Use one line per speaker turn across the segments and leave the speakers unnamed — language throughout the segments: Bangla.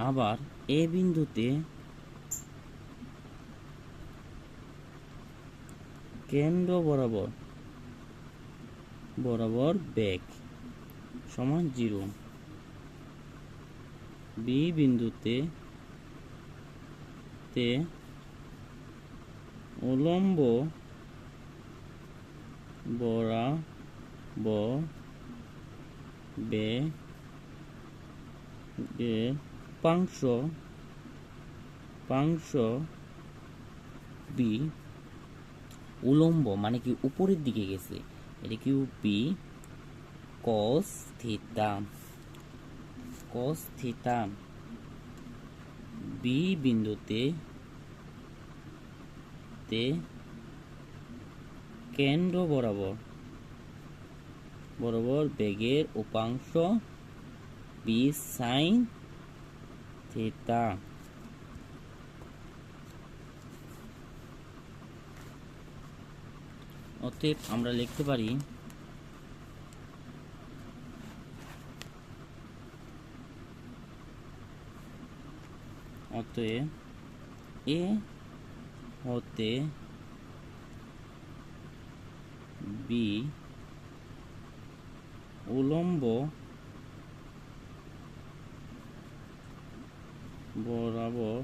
আবার এ বিন্দুতে কেন্দ্র বরাবর বেগ সমান 0। বি বিন্দুতে উলম্ব বরাবর বেগের উপাংশ বি, উলম্ব মানে কি উপরের দিকে গেছে, এটা কি বি cos থিটা বি বিন্দুতে কেন্দ্র বরাবর বেগের উপাংশ বি sin থিটা। অতএব আমরা লিখতে পারি অতএব এ হতে বি উলম্ব বরাবর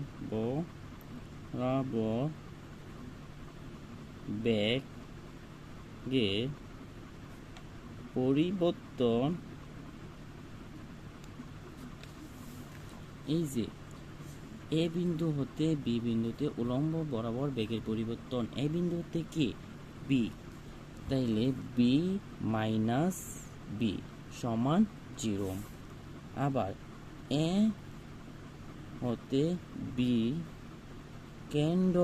বেগের পরিবর্তন, এই যে এ বিন্দু হতে বি বিন্দুতে উলম্ব বরাবর বেগের পরিবর্তন, এ বিন্দু হতে কি বি, তাইলে বি মাইনাস বি সমান 0। আবার এ হতে বি কেন্দ্র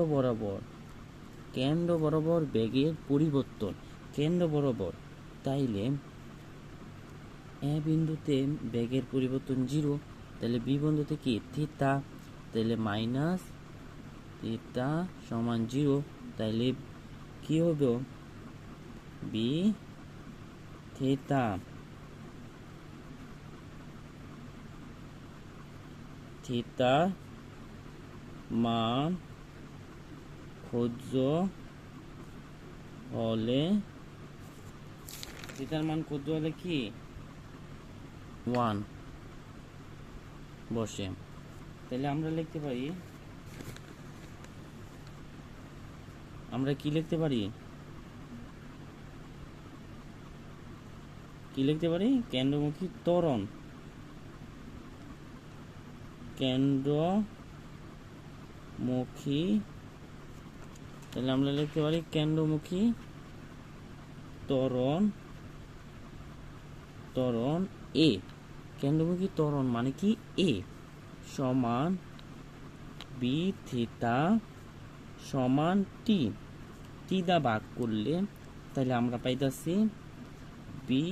বরাবর বেগের পরিবর্তন, কেন্দ্র বরাবর, তাইলে এ বিন্দুতে বেগের পরিবর্তন 0, তাহলে বি বিন্দুতে কি থিটা, তাহলে মাইনাস থিটা সমান 0, তাইলে কি হবে বি থিটা মান খোঁজো হলে কি 1 বসে, তাহলে আমরা লিখতে পারি, আমরা কি লিখতে পারি কেন্দ্রমুখী ত্বরণ, তাহলে আমরা লিখতে পারি কেন্দ্রমুখী ত্বরণ এ, কেন্দ্রমুখী ত্বরণ মানে কি এ সমান বি থিটা সমান টি দা ভাগ করলে, তাহলে আমরা পাইতাছি বি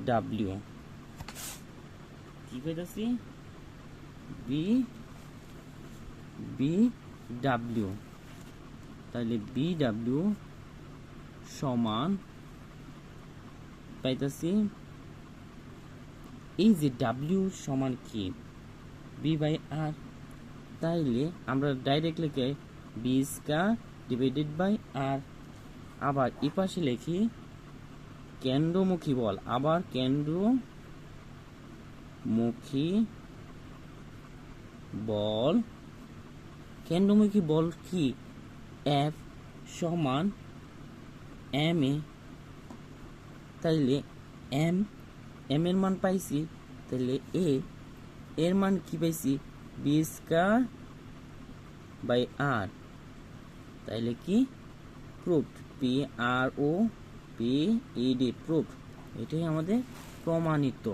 ডাব্লিউ, কি পাইতাছি বি ডাব্লিউ, তাহলে বি ডাব্লিউ সমান পাইতাছি, এই যে ডাব্লিউ সমান কি বি বাই আর, তাইলে আমরা ডাইরেক্ট লিখে বি স্কয়ার ডিভাইডেড বাই আর। আবার এই পাশে লিখি কেন্দ্রমুখী বল, আবার কেন্দ্রমুখী বল কি এফ সমান এম এ, তাইলে এম এর মান পাইছি, তাহলে এর মান কি পাইছি বি স্কয়ার বাই আর, তাইলে কি proofed, P R O P E D proofed, এটাই আমাদের প্রমাণিত।